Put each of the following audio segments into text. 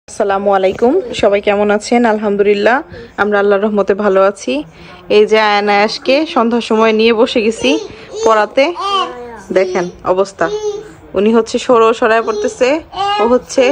আসসালামু আলাইকুম, সবাই কেমন আছেন? আলহামদুলিল্লাহ, আমরা আল্লাহর রহমতে ভালো আছি। এই যে আয়ান আয়াসকে সন্ধ্যার সময় নিয়ে বসে গেছি পড়াতে। দেখেন অবস্থা, উনি হচ্ছে সরায় পড়তেছে, ও হচ্ছে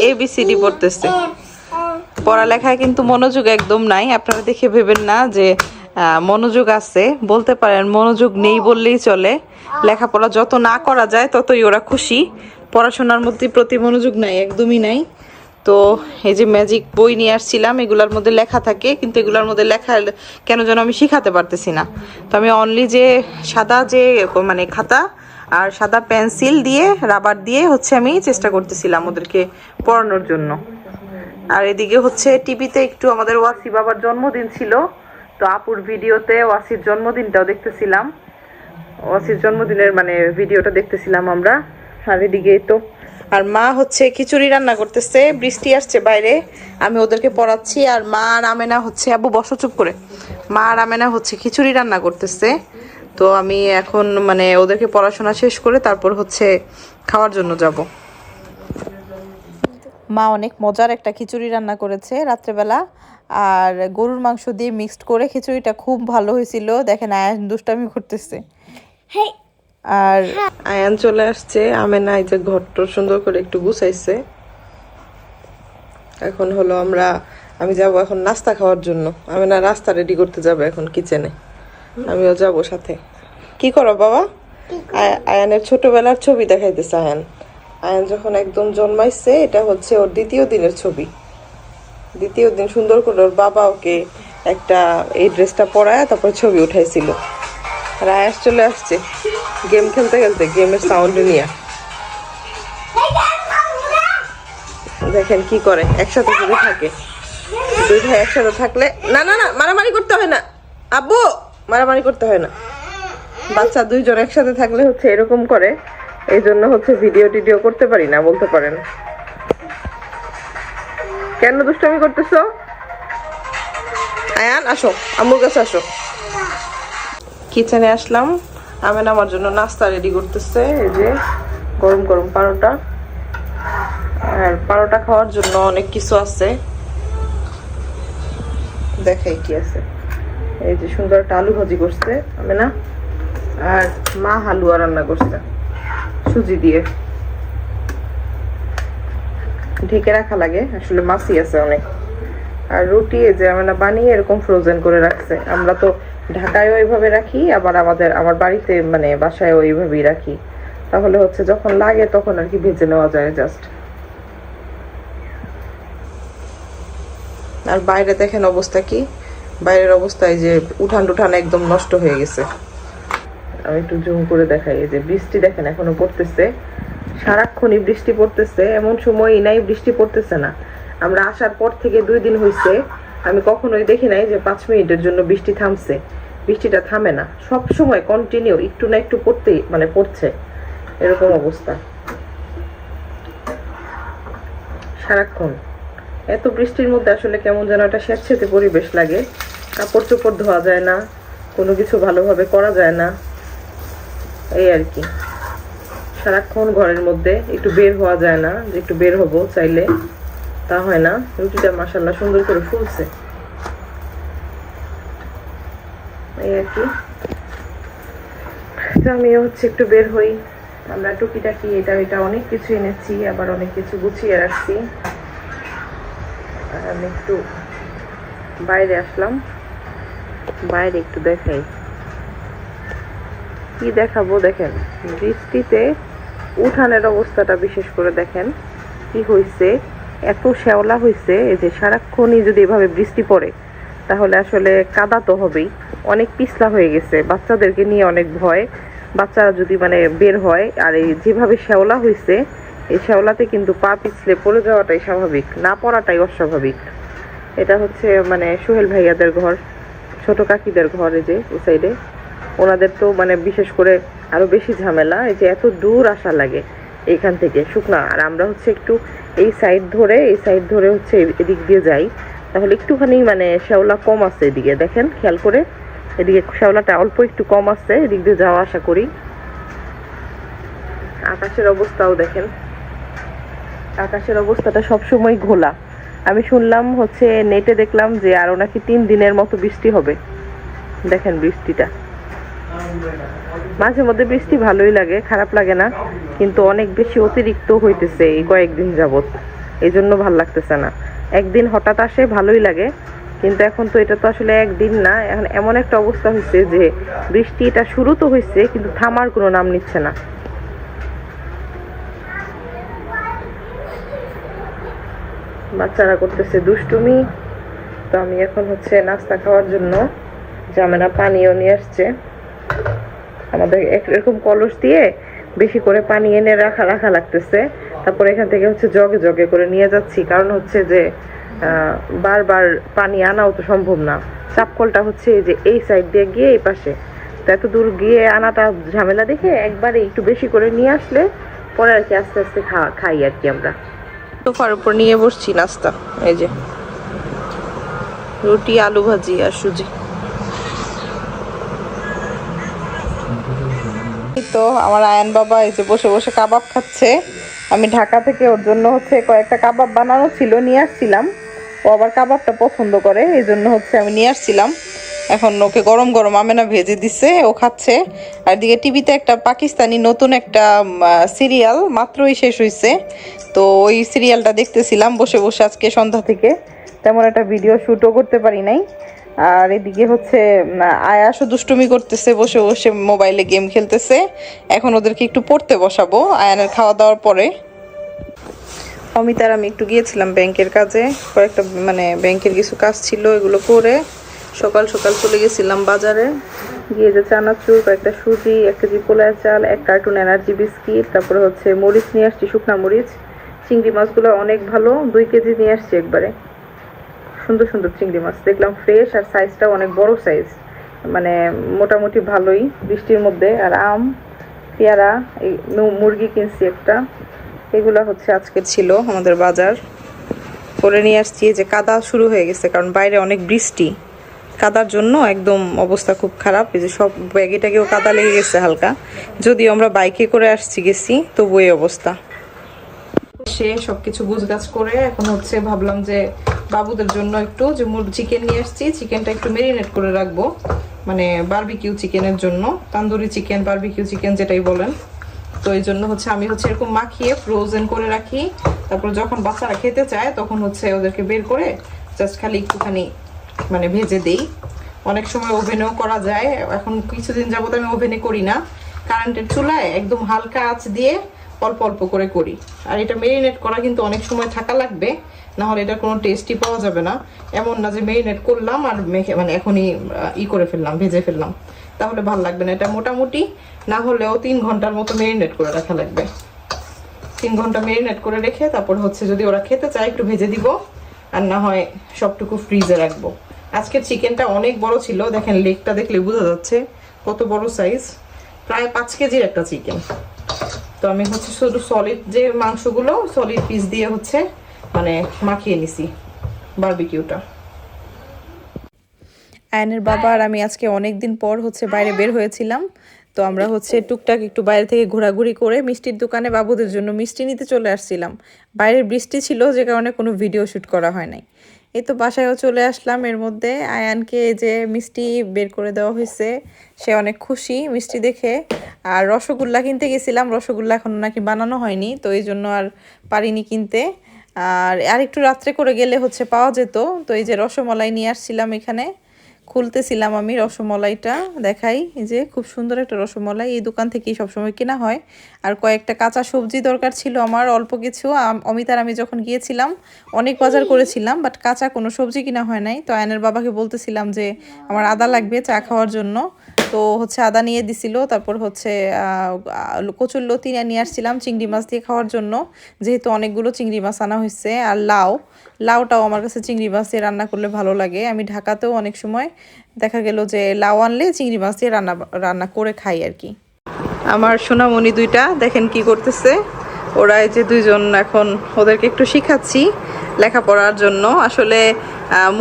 ABCD পড়তেছে। পড়ালেখায় কিন্তু মনোযোগ একদম নাই। আপনারা দেখে ভেবেন না যে মনোযোগ আছে, বলতে পারেন মনোযোগ নেই বললেই চলে। লেখাপড়া যত না করা যায় ততই ওরা খুশি। পড়াশোনার মধ্যে প্রতি মনোযোগ নাই, একদমই নাই। তো এই যে ম্যাজিক বই নিয়ে আসছিলাম, এগুলোর মধ্যে লেখা থাকে, কিন্তু এগুলোর মধ্যে লেখা কেন যেন আমি শিখাতে পারতেছি না। তো আমি অনলি যে সাদা যে মানে খাতা আর সাদা পেন্সিল দিয়ে রাবার দিয়ে হচ্ছে আমি চেষ্টা করতেছিলাম ওদেরকে পড়ানোর জন্য। আর এদিকে হচ্ছে টিভিতে একটু আমাদের ওয়াসি বাবার জন্মদিন ছিল, তো আপুর ভিডিওতে ওয়াসির জন্মদিনটাও দেখতেছিলাম। ওয়াসির জন্মদিনের মানে ভিডিওটা দেখতেছিলাম আমরা। আর এদিকে তো আর মা হচ্ছে খিচুড়ি রান্না করতেছে, বৃষ্টি আসছে বাইরে, আমি ওদেরকে পড়াচ্ছি। আর মা আর আমেনা হচ্ছে, আবু বসো চুপ করে, মা আর আমেনা হচ্ছে খিচুড়ি রান্না করতেছে। তো আমি এখন মানে ওদেরকে পড়াশোনা শেষ করে তারপর হচ্ছে খাওয়ার জন্য যাব। মা অনেক মজার একটা খিচুড়ি রান্না করেছে রাত্রেবেলা, আর গরুর মাংস দিয়ে মিক্সড করে খিচুড়িটা খুব ভালো হয়েছিল। দেখেন আয়ান দুষ্টামি করতেছে। আর আয়ান চলে আসছে, আমেনা এই যে ঘরটা সুন্দর করে একটু গুছাইছে। এখন হলো আমি যাব এখন নাস্তা খাওয়ার জন্য। আমেনা রাস্তা রেডি করতে যাবে এখন কিচেনে, আমিও যাব সাথে। কি করো বাবা? আয়ানের ছোটবেলার ছবি দেখাইতেছে। আয়ান যখন একদম জন্মাইছে, এটা হচ্ছে ওর দ্বিতীয় দিনের ছবি। দ্বিতীয় দিন সুন্দর করে ওর বাবা ওকে একটা এই ড্রেসটা পরায় তারপর ছবি উঠাইছিল। আর আয়াস চলে আসছে গেম খেলতে খেলতে, গেমের সাউন্ড নিয়ে। দেখেন কি করে, একসাথে যদি থাকে দুই ভাই, একসাথে থাকলে না না না মারামারি করতে হয় না আব্বু, মারামারি করতে হয় না। বাচ্চা দুইজন একসাথে থাকলে হচ্ছে এরকম করে, এই জন্য হচ্ছে ভিডিও টিডিও করতে পারি না, বলতে পারেন। কেন দুষ্টামি করতেছো? আয়ান আসো, আম্মুর কাছে আসো। কিচেনে আসলাম, আমেন আমার জন্য নাস্তা রেডি করতেছে। এই যে গরম গরম পারোটা, আর পারোটা খাওয়ার জন্য অনেক কিছু আছে, দেখাই কি আছে। এই যে সুন্দর একটা আলু ভাজি করছে আমেনা, আর মা হালুয়া রান্না করছে সুজি দিয়ে। ঢেকে রাখা লাগে, আসলে মাছি আছে অনেক। আর রুটি এই যে আমেনা বানিয়ে এরকম ফ্রোজেন করে রাখছে। আমরা তো ঢাকায়ও এইভাবে রাখি, আবার আমার বাড়িতে মানে বাসায়ও এইভাবেই রাখি। তাহলে হচ্ছে যখন লাগে তখন আর কি ভেজে নেওয়া যায় জাস্ট। আর বাইরে দেখেন অবস্থা কি, বাইরের অবস্থায় যে উঠান টুঠান একদম নষ্ট হয়ে গেছে। আমি একটু জুম করে দেখাই, এই যে বৃষ্টি দেখেন এখনো পড়তেছে, সারাক্ষণই বৃষ্টি পড়তেছে, এমন সময়ই নাই বৃষ্টি পড়তেছে না। আমরা আসার পর থেকে 2 দিন হয়েছে, আমি কখনোই দেখি নাই যে 5 মিনিটের জন্য বৃষ্টি থামছে। বৃষ্টিটা থামে না, সব সময় কন্টিনিউ একটু না একটু পড়তেই মানে পড়ছে, এরকম অবস্থা সারাক্ষণ। এত বৃষ্টির মধ্যে আসলে কেমন যেন একটা স্যাঁতসেঁতে পরিবেশ লাগে, কাপড় চোপড় ধোয়া যায় না, কোনো কিছু ভালোভাবে করা যায় না, এই আর কি। সারাক্ষণ ঘরের মধ্যে, একটু বের হওয়া যায় না, যে একটু বের হবো চাইলে তা হয় না। রুটিটা মাশাআল্লাহ সুন্দর করে ফুলছে, এই আর কি। আমিও হচ্ছে একটু বের হই, আমরা টুকিটাকি এটা এটা অনেক কিছু এনেছি, আবার অনেক কিছু গুছিয়ে রাখছি। আমি একটু বাইরে আসলাম, বাইরে একটু দেখাই। কি দেখাবো দেখেন, বৃষ্টিতে উঠানের অবস্থাটা বিশেষ করে দেখেন কি হয়েছে, এত শ্যাওলা হয়েছে। এই যে সারাক্ষণই যদি এভাবে বৃষ্টি পড়ে তাহলে আসলে কাদা তো হবেই, অনেক পিছলা হয়ে গেছে। বাচ্চাদেরকে নিয়ে অনেক ভয়, বাচ্চারা যদি মানে বের হয়। আর এই যেভাবে শ্যাওলা হয়েছে, এই শ্যাওলাতে কিন্তু পা পিছলে পড়ে যাওয়াটাই স্বাভাবিক, না পড়াটাই অস্বাভাবিক। এটা হচ্ছে মানে সোহেল ভাইয়াদের ঘর, ছোট কাকিদের ঘর, এই যে ওই সাইডে ওনাদের তো মানে বিশেষ করে আরো বেশি ঝামেলা। এই যে এত দূর আসা লাগে এইখান থেকে শুকনা, আর আমরা হচ্ছে একটু এই সাইড ধরে হচ্ছে এদিক দিয়ে যাই, তাহলে একটুখানি মানে শ্যাওলা কম আছে এদিকে। দেখেন খেয়াল করে, এদিকে শ্যাওলাটা অল্প একটু কম আছে, এদিক দিয়ে যাওয়া আসা করি। আকাশের অবস্থাও দেখেন, আকাশের অবস্থাটা সবসময় ঘোলা। আমি শুনলাম হচ্ছে নেটে দেখলাম যে আরো নাকি 3 দিনের মতো বৃষ্টি হবে। দেখেন বৃষ্টিটা, মাঝে মধ্যে বৃষ্টি ভালোই লাগে, খারাপ লাগে না, কিন্তু অনেক বেশি অতিরিক্ত হইতেছে এই কয়েকদিন যাবত, এই জন্য ভাল লাগতেছে না। একদিন হঠাৎ আসে ভালোই লাগে, কিন্তু এখন তো এটা তো আসলে একদিন না, এখন এমন একটা অবস্থা হয়েছে যে বৃষ্টিটা শুরু তো হয়েছে কিন্তু থামার কোনো নাম নিচ্ছে না। বাচ্চারা করতেছে দুষ্টুমি। তো আমি এখন হচ্ছে নাস্তা খাওয়ার জন্য জামেনা পানিও নিয়ে আসছে, আমাদের এরকম কলস দিয়ে বেশি করে পানি এনে রাখা লাগতেছে। তারপর এখান থেকে হচ্ছে জগে জগে করে নিয়ে যাচ্ছি, কারণ হচ্ছে যে বারবার পানি আনাও তো সম্ভব না। চাপকলটা হচ্ছে যে এই সাইড দিয়ে গিয়ে এই পাশে, তো এত দূর গিয়ে আনাটা ঝামেলা দেখে একবারে একটু বেশি করে নিয়ে আসলে পরে আর কি আস্তে আস্তে খাই আর কি। আমরা সোফার উপর নিয়ে বসছি নাস্তা, এই যে রুটি, আলু ভাজি আর সুজি। তো আমার আয়ান বাবা এই যে বসে বসে কাবাব খাচ্ছে। আমি ঢাকা থেকে ওর জন্য হচ্ছে কয়েকটা কাবাব বানানো ছিল, নিয়ে আসছিলাম। ও আবার কাবাবটা পছন্দ করে, এই জন্য হচ্ছে আমি নিয়ে আসছিলাম। এখন ওকে গরম গরম আমেনা ভেজে দিছে, ও খাচ্ছে। আর দিকে টিভিতে একটা পাকিস্তানি নতুন একটা সিরিয়াল মাত্রই শেষ হয়েছে, তো ওই সিরিয়ালটা দেখতেছিলাম বসে বসে আজকে সন্ধ্যা থেকে। তেমন একটা ভিডিও শ্যুটও করতে পারি নাই। আর এদিকে হচ্ছে আয়াসও দুষ্টুমি করতেছে, বসে বসে মোবাইলে গেম খেলতেছে। এখন ওদেরকে একটু পড়তে বসাবো আয়ানের খাওয়া দাওয়ার পরে। অমিতার আমি একটু গিয়েছিলাম ব্যাংকের কাজে, কয়েকটা মানে ব্যাংকের কিছু কাজ ছিল, এগুলো করে সকাল সকাল চলে গেছিলাম বাজারে। গিয়ে যে চানাচুর, কয়েকটা সুজি, 1 কেজি পোলার চাল, 1 কার্টুন এনার্জি বিস্কিট, তারপরে হচ্ছে মরিচ নিয়ে আসছি, শুকনা মরিচ। চিংড়ি মাছগুলো অনেক ভালো, 2 কেজি নিয়ে আসছি একবারে। সুন্দর সুন্দর চিংড়ি মাছ দেখলাম, ফ্রেশ, আর সাইজটাও অনেক বড় সাইজ, মানে মোটামুটি ভালোই বৃষ্টির মধ্যে। আর আম, পেয়ারা, এই মুরগি কিনছি একটা। এগুলো হচ্ছে আজকে ছিল আমাদের বাজার করে নিয়ে আসছি। যে কাদা শুরু হয়ে গেছে, কারণ বাইরে অনেক বৃষ্টি, কাদার জন্য একদম অবস্থা খুব খারাপ। এই যে সব ব্যাগেটাকেও কাদা লেগে গেছে হালকা, যদিও আমরা বাইকে করে গেছি তবু এই অবস্থা। সে সবকিছু গুছগাছ করে এখন হচ্ছে ভাবলাম যে বাবুদের জন্য একটু যে চিকেন নিয়ে আসছি, চিকেনটা একটু মেরিনেট করে রাখবো, মানে বারবিকিউ চিকেনের জন্য, তান্দুরি চিকেন, বারবিকিউ চিকেন যেটাই বলেন। তো এই জন্য হচ্ছে আমি হচ্ছে এরকম মাখিয়ে ফ্রোজেন করে রাখি, তারপর যখন বাচ্চারা খেতে চায় তখন হচ্ছে ওদেরকে বের করে জাস্ট খালি একটুখানি মানে ভেজে দেই। অনেক সময় ওভেনেও করা যায়, এখন কিছুদিন যাবত আমি ওভেনে করি না, কারেন্টের চুলায় একদম হালকা আঁচ দিয়ে অল্প অল্প করে করি। আর এটা মেরিনেট করা কিন্তু অনেক সময় থাকা লাগবে, না হলে এটা কোনো টেস্টই পাওয়া যাবে না। এমন না যে মেরিনেট করলাম আর মেখে মানে এখনই করে ফেললাম, ভেজে ফেললাম, তাহলে ভালো লাগবে না। এটা মোটামুটি না হলেও 3 ঘন্টার মতো মেরিনেট করে রাখা লাগবে। 3 ঘন্টা মেরিনেট করে রেখে তারপর হচ্ছে যদি ওরা খেতে চায় একটু ভেজে দিব, আর না হয় সবটুকু ফ্রিজে রাখবো। আজকের চিকেনটা অনেক বড় ছিল, দেখেন লেগটা দেখলে বোঝা যাচ্ছে কত বড় সাইজ, প্রায় 5 কেজির একটা চিকেন। তো আমি হচ্ছে শুধু সলিড যে মাংসগুলো সলিড পিস দিয়ে হচ্ছে মানে মাখিয়ে নিছি বারবিকিউটা। আয়নের বাবা আর আমি আজকে অনেক দিন পর হচ্ছে বাইরে বের হয়েছিলাম, তো আমরা হচ্ছে টুকটাক একটু বাইরে থেকে ঘোরাঘুরি করে মিষ্টির দোকানে বাবুদের জন্য মিষ্টি নিতে চলে আসছিলাম। বাইরের বৃষ্টি ছিল যে কারণে কোনো ভিডিও শ্যুট করা হয় নাই। এই তো বাসায়ও চলে আসলাম, এর মধ্যে আয়ানকে যে মিষ্টি বের করে দেওয়া হয়েছে, সে অনেক খুশি মিষ্টি দেখে। আর রসগোল্লা কিনতে গেছিলাম, রসগোল্লা এখনো নাকি বানানো হয়নি, তো এই জন্য আর পারিনি কিনতে। আর একটু রাত্রে করে গেলে হচ্ছে পাওয়া যেত। তো এই যে রসমালাই নিয়ে আসছিলাম, এখানে খুলতেছিলাম আমি রসমালাইটা, দেখাই। এই যে খুব সুন্দর একটা রসমালাই, এই দোকান থেকেই সবসময় কেনা হয়। আর কয়েকটা কাঁচা সবজি দরকার ছিল আমার, অল্প কিছু। অমিতার আমি যখন গিয়েছিলাম অনেক বাজার করেছিলাম, বাট কাঁচা কোনো সবজি কিনা হয় নাই। তো আয়নের বাবাকে বলতেছিলাম যে আমার আদা লাগবে চা খাওয়ার জন্য, তো হচ্ছে আদা নিয়ে দিছিল। তারপর হচ্ছে কচুর লতি নিয়ে আসছিলাম চিংড়ি মাছ দিয়ে খাওয়ার জন্য, যেহেতু অনেকগুলো চিংড়ি মাছ আনা হয়েছে। আর লাউটাও আমার কাছে চিংড়ি মাছ দিয়ে রান্না করলে ভালো লাগে। আমি ঢাকাতেও অনেক সময় দেখা গেল যে লাউ আনলে চিংড়ি মাছ দিয়ে রান্না করে খাই আর কি। আমার সোনামণি দুইটা দেখেন কি করতেছে, ওরা এই যে দুইজন, এখন ওদেরকে একটু শিখাচ্ছি লেখাপড়ার জন্য। আসলে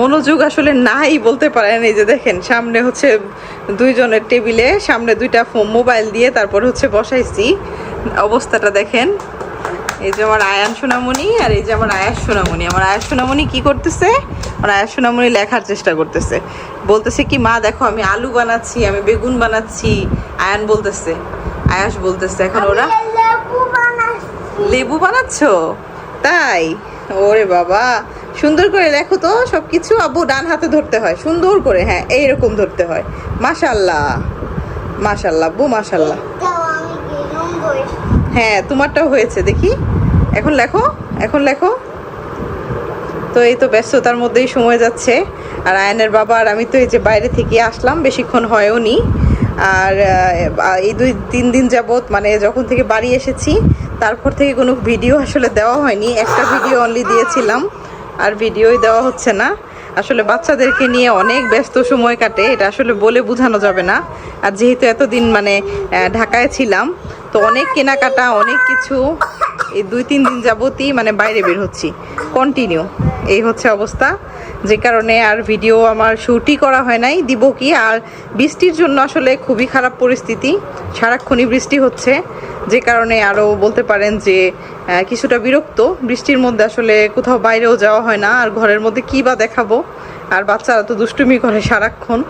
মনোযোগ আসলে নাই বলতে পারেন। এই যে দেখেন সামনে হচ্ছে দুইজনের টেবিলে সামনে 2টা মোবাইল দিয়ে তারপর হচ্ছে বসাইছি, অবস্থাটা দেখেন। এই যে আমার আয়ান সোনামণি আর এই যে আমার আয়াস সোনামণি। আমার আয়াস সোনামণি কি করতেছে? আমার আয়াস সোনামণি লেখার চেষ্টা করতেছে, বলতেছে কি মা দেখো আমি আলু বানাচ্ছি, আমি বেগুন বানাচ্ছি। আয়ান বলতেছে, আয়াস বলতেছে এখন ওরা লেবু বানাচ্ছো তাই? ওরে বাবা, সুন্দর করে লেখো তো সবকিছু। আব্বু ডান হাতে ধরতে হয় সুন্দর করে, হ্যাঁ এইরকম ধরতে হয়। মাশাল্লাহ মাশাল্লাহ আব্বু মাশাল্লাহ। হ্যাঁ তোমারটাও হয়েছে দেখি, এখন লেখো এখন লেখো। তো এই তো ব্যস্ততার মধ্যেই সময় যাচ্ছে। আর আয়নের বাবা আর আমি তো এই যে বাইরে থেকে আসলাম, বেশিক্ষণ হয়ও নি। আর এই 2-3 দিন যাবত মানে যখন থেকে বাড়ি এসেছি তারপর থেকে কোনো ভিডিও আসলে দেওয়া হয়নি। একটা ভিডিও অনলি দিয়েছিলাম, আর ভিডিওই দেওয়া হচ্ছে না। আসলে বাচ্চাদেরকে নিয়ে অনেক ব্যস্ত সময় কাটে, এটা আসলে বলে বোঝানো যাবে না। আর যেহেতু এতদিন মানে ঢাকায় ছিলাম, তো অনেক কেনাকাটা অনেক কিছু এই 2-3 দিন যাবতই মানে বাইরে বের হচ্ছি কন্টিনিউ, এই হচ্ছে অবস্থা। যে কারণে আর ভিডিও আমার শ্যুটই করা হয় নাই, দিব কি। আর বৃষ্টির জন্য আসলে খুবই খারাপ পরিস্থিতি, সারাক্ষণই বৃষ্টি হচ্ছে, যে কারণে আরও বলতে পারেন যে কিছুটা বিরক্ত। বৃষ্টির মধ্যে আসলে কোথাও বাইরেও যাওয়া হয় না, আর ঘরের মধ্যে কী বা দেখাবো, আর বাচ্চারা তো দুষ্টুমি করে সারাক্ষণ।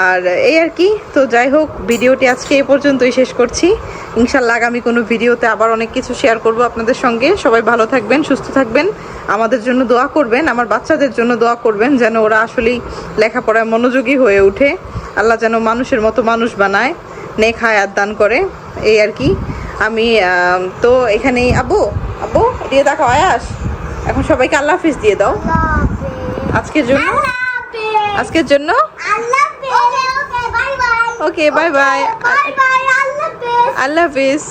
আর এই আর কি। তো যাই হোক, ভিডিওটি আজকে এই পর্যন্তই শেষ করছি। ইনশাল্লাহ আগামী কোনো ভিডিওতে আবার অনেক কিছু শেয়ার করব আপনাদের সঙ্গে। সবাই ভালো থাকবেন, সুস্থ থাকবেন, আমাদের জন্য দোয়া করবেন, আমার বাচ্চাদের জন্য দোয়া করবেন, যেন ওরা আসলেই লেখাপড়ায় মনোযোগী হয়ে ওঠে। আল্লাহ যেন মানুষের মতো মানুষ বানায়, নেক হায়াত দান করে, এই আর কি। আমি তো এখানেই। আব্বু আব্বু দিয়ে দেখো আয়াস, এখন সবাইকে আল্লাহ হাফিজ দিয়ে দাও আজকের জন্য। আজকের জন্য ওকে বাই বাই, আল্লাহ হাফিজ।